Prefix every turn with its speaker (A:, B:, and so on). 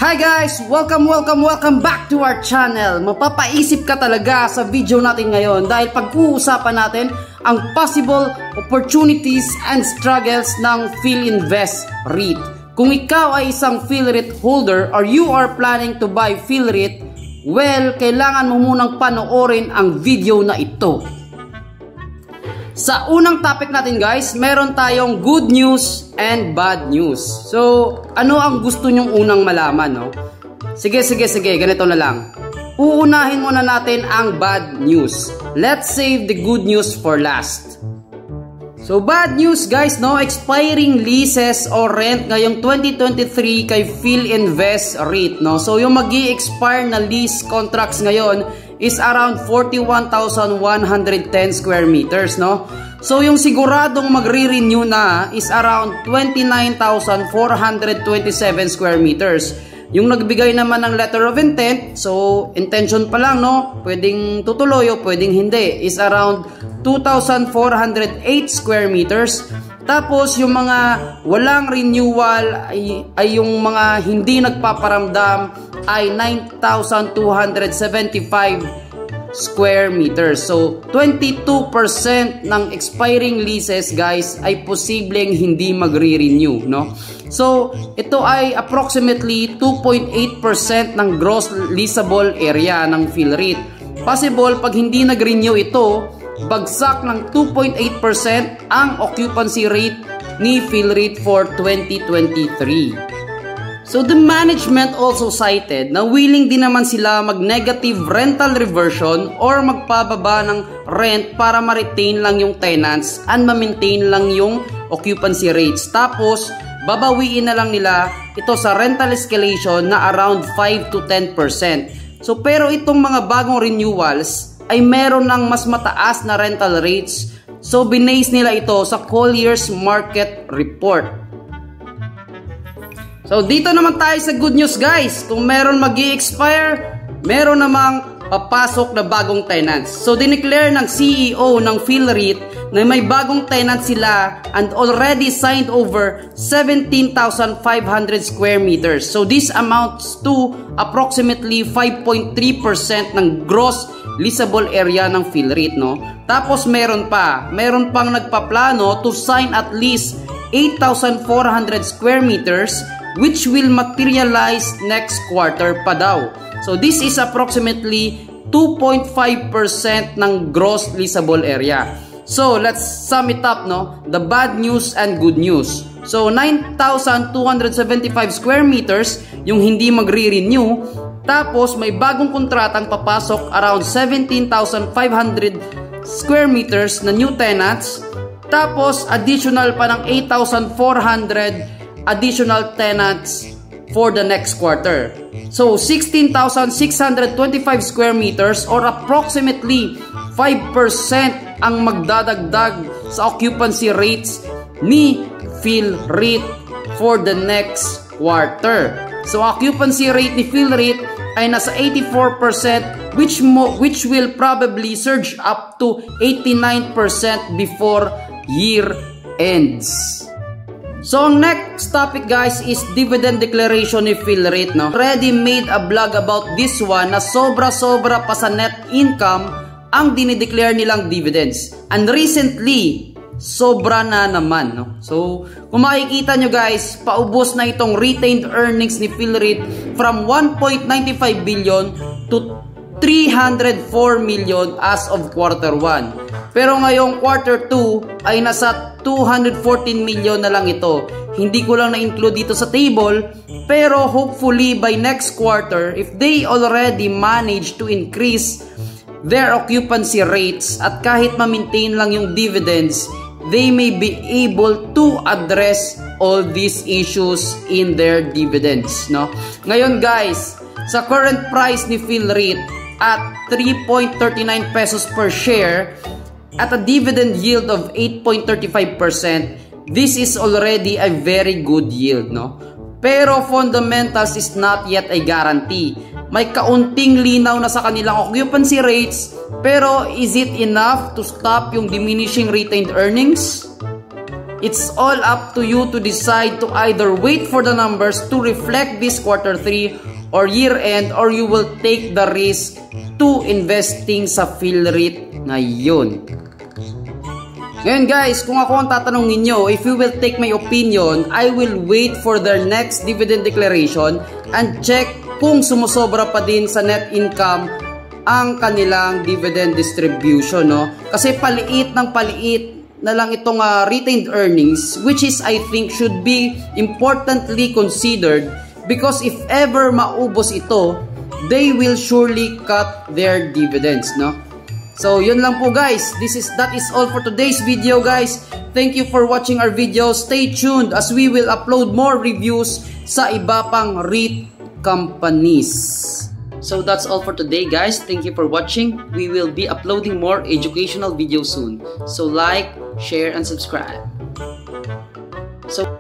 A: Hi guys! Welcome back to our channel. Mapapaisip ka talaga sa video natin ngayon dahil pag-uusapan natin ang possible opportunities and struggles ng PhilInvest REIT. Kung ikaw ay isang PhilREIT holder or you are planning to buy PhilREIT, well, kailangan mo munang panoorin ang video na ito. Sa unang topic natin guys, meron tayong good news and bad news. So, ano ang gusto nyong unang malaman, no? Sige, ganito na lang. Uunahin muna natin ang bad news. Let's save the good news for last. So, bad news guys, no? Expiring leases or rent ngayong 2023 kay PhilInvest REIT, no? So, yung magi-expire na lease contracts ngayon is around 41,110 square meters, no? So, yung siguradong magre-renew na is around 29,427 square meters. Yung nagbigay naman ng letter of intent, so intention pa lang, no? Pwedeng tutuloy o pwedeng hindi, is around 2,408 square meters. Tapos, yung mga walang renewal ay yung mga hindi nagpaparamdam ay 9,275 square meters. So, 22% ng expiring leases, guys, ay posibleng hindi magre-renew, no? So, ito ay approximately 2.8% ng gross leasable area ng PhilREIT. Possible, pag hindi nag-renew ito, bagsak ng 2.8% ang occupancy rate ni PhilREIT for 2023. So the management also cited na willing din naman sila mag-negative rental reversion or magpababa ng rent para ma-retain lang yung tenants and ma-maintain lang yung occupancy rates. Tapos, babawiin na lang nila ito sa rental escalation na around 5 to 10%. So pero itong mga bagong renewals ay meron ng mas mataas na rental rates. So binase nila ito sa Colliers Market Report. So dito naman tayo sa good news guys. Kung meron magi-expire, meron namang papasok na bagong tenants. So dineclare ng CEO ng PhilREIT na may bagong tenants sila and already signed over 17,500 square meters. So this amounts to approximately 5.3% ng gross leasable area ng PhilREIT, no? Tapos meron pang nagpaplano to sign at least 8,400 square meters which will materialize next quarter pa daw. So this is approximately 2.5% ng gross leasable area. So let's sum it up, no? The bad news and good news. So 9,275 square meters yung hindi magre-renew. Tapos may bagong kontratang papasok around 17,500 square meters na new tenants. Tapos additional pa ng 8,400 additional tenants for the next quarter. So 16,625 square meters or approximately 5% ang magdadagdag sa occupancy rates ni PhilREIT for the next quarter. So occupancy rate ni PhilREIT ay nasa 84% which will probably surge up to 89% before year ends. So ang next topic guys is dividend declaration ni PhilREIT, no? Already made a vlog about this one na sobra-sobra pa sa net income ang dinideclare nilang dividends. And recently, sobra na naman, no? So kung makikita nyo guys, paubos na itong retained earnings ni PhilREIT from 1.95 billion to 304 million as of quarter 1. Pero ngayong quarter 2 ay nasa 214 million na lang ito. Hindi ko lang na-include dito sa table, pero hopefully by next quarter, if they already manage to increase their occupancy rates at kahit ma-maintain lang yung dividends, they may be able to address all these issues in their dividends, no? Ngayon guys, sa current price ni PhilREIT at 3.39 pesos per share at a dividend yield of 8.35%, this is already a very good yield, no? Pero fundamentals is not yet a guarantee. May kaunting linaw na sa kanilang occupancy rates, pero is it enough to stop yung diminishing retained earnings? It's all up to you to decide to either wait for the numbers to reflect this quarter 3 or year end, or you will take the risk to investing sa Philreit ngayon. Ngayon guys, kung ako ang tatanungin nyo, if you will take my opinion, I will wait for their next dividend declaration and check kung sumusobra pa din sa net income ang kanilang dividend distribution, no? Kasi paliit na lang itong retained earnings, which is I think should be importantly considered, because if ever maubos ito, they will surely cut their dividends, no? So yun lang po guys, that is all for today's video guys. Thank you for watching our video. Stay tuned as we will upload more reviews sa iba pang REIT companies. So that's all for today guys. Thank you for watching. We will be uploading more educational videos soon. So like, share, and subscribe. So